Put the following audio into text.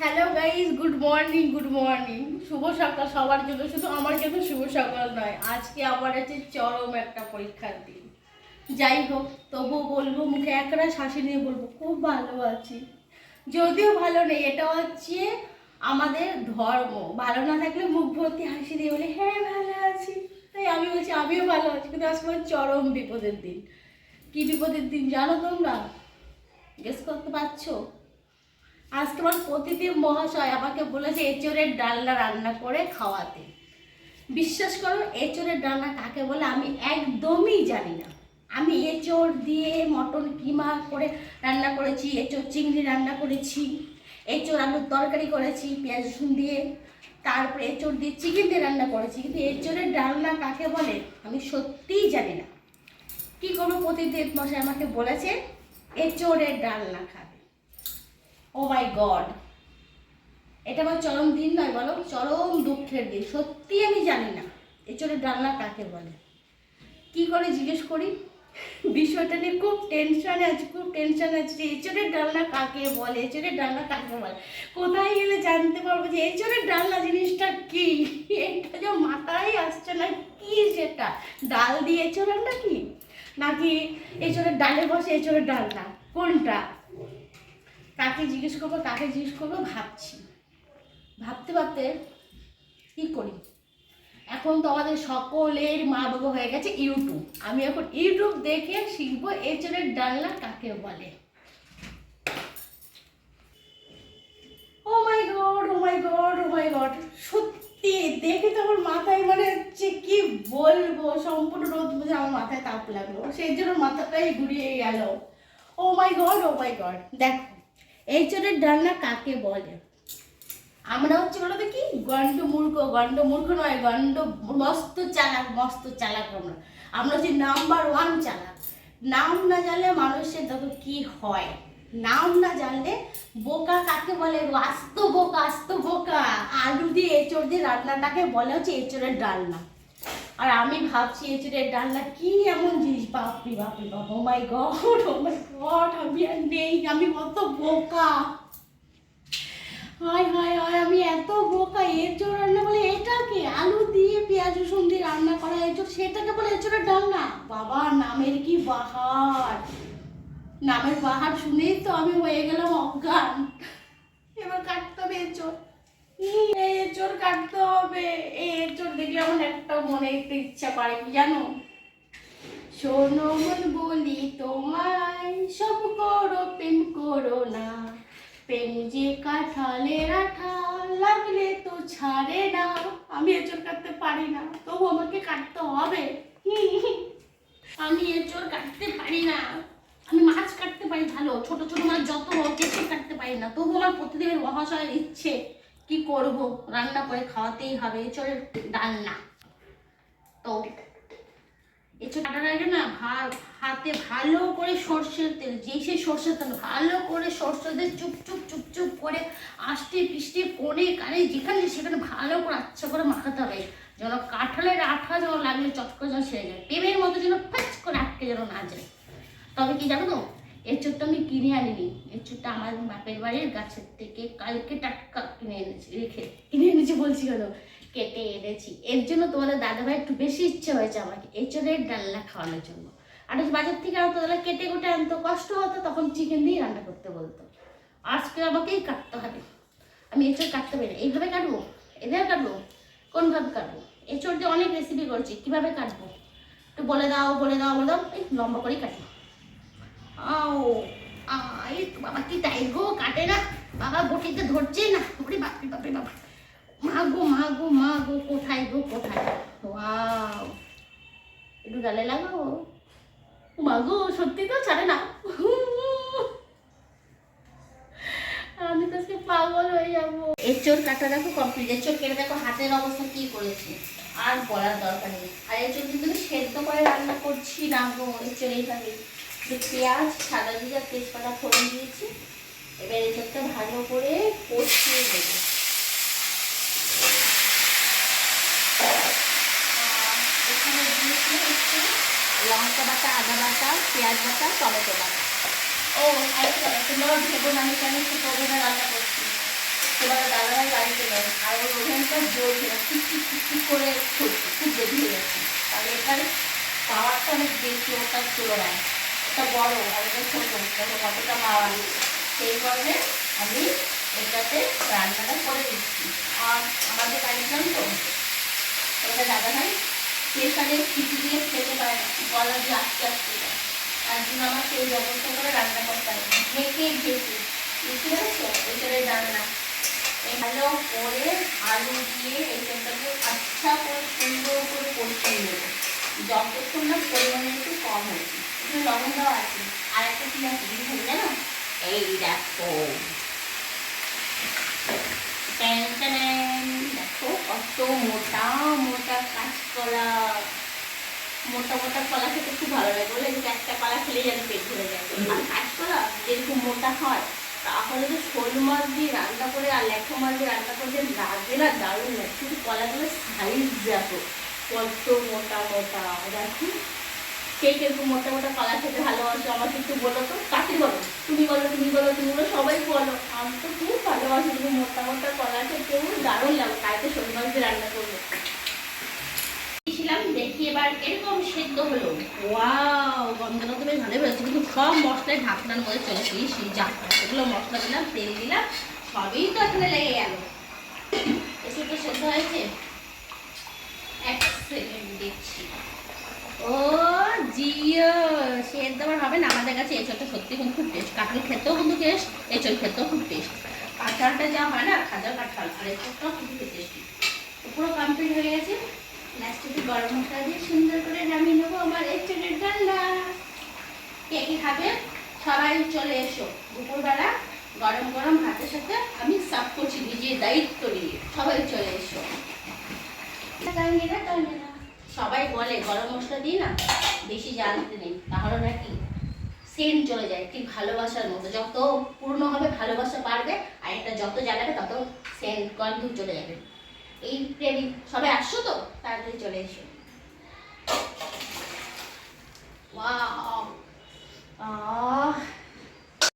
Hello guys, good morning শুভ সকাল সবার জন্য। শুধু আমার জন্য শুভ সকাল নয়, আজকে আমার আছে চরম একটা পরীক্ষার দিন। যাই হোক, তবুও বলবো, মুখে একটা হাসি নিয়ে বলবো খুব ভালো আছি। যদিও ভালো নেই, এটা হচ্ছে আমাদের ধর্ম। ভালো না থাকলে মুখ ভর্তি হাসি দিয়ে বলে হ্যাঁ ভালো আছি। তাই আমি বলছি আমিও ভালো আছি, কিন্তু আজকে আমার চরম বিপদের দিন। কি বিপদের দিন জানো তোমরা? গেস করতে পারছো? আজ তোমার প্রতিদিন মহাশয় আমাকে বলেছে এঁচোড়ের ডালনা রান্না করে খাওয়াতে। বিশ্বাস করো, এঁচোড়ের ডালনা কাকে বলে আমি একদমই জানি না। আমি এঁচোড় দিয়ে মটন কিমা করে রান্না করেছি, এঁচোড় চিংড়ি রান্না করেছি, এঁচোড় আলুর তরকারি করেছি পেঁয়াজ রসুন দিয়ে, তারপরে এঁচোড় দিয়ে চিকেন দিয়ে রান্না করেছি, কিন্তু এঁচোড়ের ডালনা কাকে বলে আমি সত্যিই জানি না। কি করবো, প্রতিদিন মশাই আমাকে বলেছে এঁচোড়ের ডালনা খাবে। ও মাই গড, এটা আমার চরম দিন নয় বলো, চরম দুঃখের দিন। সত্যি আমি জানি না এঁচোড়ের ডালনা কাকে বলে। কি করে জিজ্ঞেস করি, বিষয়টা নিয়ে খুব টেনশনে আছি, যে এঁচোড়ের ডালনা কাকে বলে, এঁচোড়ের ডালনা কাকে বলে। কোথায় গেলে জানতে পারবো যে এঁচোড়ের ডালনা জিনিসটা কি। এটা যে মাথায় আসছে না, কি সেটা ডাল দিয়ে এঁচোড় রান্না কি, নাকি এঁচোড়ের ডালে বসে এঁচোড়ের ডালনা, কোনটা? কাকে জিজ্ঞেস করবো ভাবছি। ভাবতে কি করি। এখন তো আমাদের সকলের মা বাবা হয়ে গেছে ইউটিউব। আমি এখন ইউটিউব দেখে শিখবো এঁচোড়ের ডালনা কাকে বলে। ও মাই গড, সত্যি দেখে তো আমার মাথায় মানে হচ্ছে কি বলবো, সম্পূর্ণ রোদ বুঝে আমার মাথায় তাপ লাগলো, সেই জন্য মাথাটাই ঘুরিয়ে গেল। ও মাই গড, দেখো এঁচোড়ের ডালনা কাকে বলে। আমরা হচ্ছে বলো দেখি গন্ড মূর্খ নয়, গন্ড মস্ত চালাক। আমরা হচ্ছে নাম্বার 1 চালাক। নাম না জানলে মানুষের দেখো কি হয়, নাম না জানলে বোকা কাকে বলে, আস্ত বোকা। আলু দিয়ে এঁচোড় দিয়ে রান্নাটাকে বলে হচ্ছে এঁচোড়ের ডালনা। আর আমি ভাবছি এঁচোড়ের ডালনা কি এমন জিনিস, বাপরে বাপ, ও মাই গড, আমি আর নেই, আমি কত বোকা। হায় আমি এত বোকা। এঁচোড় রান্না বলে এটাকে আলু দিয়ে পেঁয়াজ রসুন দিয়ে রান্না করা এঁচোড়, সেটাকে বলে এঁচোড়ের ডালনা। বাবা, নামের কি বাহার, নামের বাহার শুনেই তো আমি হয়ে গেলাম অজ্ঞান। এবার কাটতে হবে এঁচোড়, এঁচোড় কাটতে হবে। এই এঁচোড় দেখলে আমার একটা মনে একটু ইচ্ছা করে কি জানো, শোনো মন বলি তোমায়, সব করো প্রেম করো না, প্রেম যে কাঁঠালের আঠা, লাগলে তো ছাড়ে না। আমি এঁচোড় কাটতে পারি না, তবু আমাকে কাটতে হবে। আমি এঁচোড় কাটতে পারি না। আমি মাছ কাটতে পারি ভালো, ছোট মাছ যত এঁচোড় কাটতে পারি না। তবু আমার প্রতিদিনের মহাশয়ের ইচ্ছে, কি করব, রান্না করে খাওয়াতেই হবে এঁচোড়ের ডালনা। তো এঁচোড় কাটার আগে না হাতে ভালো করে সর্ষের তেল, সেই সর্ষের তেল ভালো করে সর্ষে দিয়ে চুপ করে আষ্টে পিষ্টে কোণে কানে যেখানে সেখানে ভালো করে আচ্ছা করে মাখাতে হবে, যেন কাঁঠালের আঠা যেন লাগলে চট করে যেন সেরে যায়, প্রেমের মতো যেন ফাঁচ করে আটকে যেন না যায়। তবে কি জানো তো, এঁচোড়টা আমি কিনে আনিনি, এঁচোড়টা আমার বাপের বাড়ির গাছের থেকে কালকে টাটকা কিনে এনেছি বলছি কেন, কেটে এনেছি। এর জন্য তোমাদের দাদাভাই একটু বেশি ইচ্ছে হয়েছে আমাকে এঁচোড়ের ডালনা খাওয়ানোর জন্য। আর বাজার থেকে আনতো, তাহলে কেটে কুটে আনতো, কষ্ট হতো, তখন চিকেন দিয়ে রান্না করতে বলতো। আজকে আমাকেই কাটতে হবে। আমি এঁচোড় কাটতে পারি না, এইভাবে কাটবো, এভাবে কাটবো, কোনভাবে কাটবো? এঁচোড় দিয়ে অনেক রেসিপি করছি, কিভাবে কাটবো একটু বলে দাও। এই লম্বা করেই কাটবো। এই তো বাবা, কি তাই গো, কাটে না বাবা, বটিতে ধরছে না। ওরে বাপরে বাবা, মা গো, কোথায় ওয়াও, একটু গালে লাগাও। মা গো, সত্যি তো ছাড়ে না। আমি তো আজকে পাগল হয়ে যাবো। এঁচোড় কাটা দেখো কমপ্লিট, এঁচোড় কেটে দেখো হাতের অবস্থা কি করেছে, আর বলার দরকার নেই। আর এঁচোড় কিন্তু সেদ্ধ করে রান্না করছি না গো, এঁচোড় এইভাবে পেঁয়াজ, সাদা জিরা, তেজপাতা ফোড়ন দিয়েছি। এবার এঁচোড়টা ভালো করে কষিয়ে নেব। এখানে দিয়েছি হচ্ছে লঙ্কা বাটা, আদা বাটা, পেঁয়াজ বাটা, টমেটো বাটা। ও তোমরা ভেবো না আমি কেন ছোটো ওভেনে রান্না করছি, আর ওই ওভেনটা জ্বলছে না, ঠিক করে ফুটছে, খুব বেশি হয়ে যাচ্ছে। আর এটার পাওয়ারটা অনেক বেশি ওটার তুলনায়, এটা বড় আর এটা ছোটো, দেখো কতটা পাওয়ার। সেই কারণে আমি এটাতে রান্নাটা করে দিচ্ছি। আর আমাদের কানেকশন তো ওটা দাদা ভাই প্রেশারে কিছু দিয়ে খেতে পারে না, গলা দিয়ে আস্তে আস্তে যায়। তার জন্য আমার সেই ব্যবস্থা করে রান্না করতে হবে, ঢেকে ঢেকে। বুঝতে পেরেছো? এটারে রান্না ভালো করে আলু দিয়ে এইটাকে আচ্ছা করে সুন্দর করে কষিয়ে নেবো, যতক্ষণ না পরিমাণে একটু কম হয়েছে। একটু লবণ দেওয়া আছে, আর একটা কি আছে দিদি জানো? এই দেখো, দেখো কত মোটা মোটা কাঁচকলা। মোটা মোটা কলা খেতে খুব ভালো লাগে, বলে একটা কলা খেলে যেন পেট ভরে যায়। আর কাঁচকলা যেরকম মোটা হয়, তাহলে তো শোল মাছ দিয়ে রান্না করে আর ল্যাঠো মাছ দিয়ে রান্না করে লাগবে না, দারুণ লাগে। কিন্তু কলাগুলো সাইজ দেখো কত মোটা মোটা। দেখো কে কিরকম মোটা মোটা কলা খেতে ভালোবাসো আমাকে একটু বলো তো। কাকে বলো? তুমি বলো, তুমি বলো, তুমি বলো, সবাই বলো। আমি তো খুব ভালোবাসি তুমি মোটা মোটা কলা খেতে, দারুণ লাগে। কালকে শোল মাছ দিয়ে রান্না করবো দেখি এবার এরকম সেদ্ধ হলো। ওয়াও, গন্ধটা তো বেশ ভালোই হয়েছে, কিন্তু সব মশলাই ঢাকনার মধ্যে চলে এসেছি। যা সেগুলো মশলা দিলাম, তেল দিলাম, সবই তো এখানে লেগে গেল। একটু তো সেদ্ধ হয়েছে, 1 সেকেন্ড দেখছি। ও জিও, সেদ্ধ আবার হবে না। আমাদের কাছে এঁচড়টা সত্যি কিন্তু খুব টেস্ট, কাঁঠাল খেতেও কিন্তু টেস্ট, এঁচড় খেতেও খুব টেস্ট। কাঁঠালটা যা হয় না, খাজা কাঁঠাল, আর এঁচড়টাও খুব টেস্টি। পুরো কমপ্লিট হয়ে গেছে। লাস্টে একটু গরম মশলা দিয়ে সুন্দর করে নামিয়ে নেবো আমার এঁচড়ের ডালনা। কে কি খাবে সবাই চলে এসো। দুপুরবেলা গরম গরম ভাতের সাথে আমি সার্ভ করছি নিজের দায়িত্ব নিয়ে, সবাই চলে এসো। সবাই বলে গরম মশলা দিই না বেশি জ্বালতে নেই, তাহলে নাকি সেন্ট চলে যায়, ঠিক ভালোবাসার মতো। যত পুরনো হবে ভালোবাসা বাড়বে, আর এটা যত জ্বালাবে তত সেন্ট গন্ধ চলে যাবে। এই রেডি, সবাই আসছো তো? তাড়াতাড়ি চলে এসো। ওয়াও,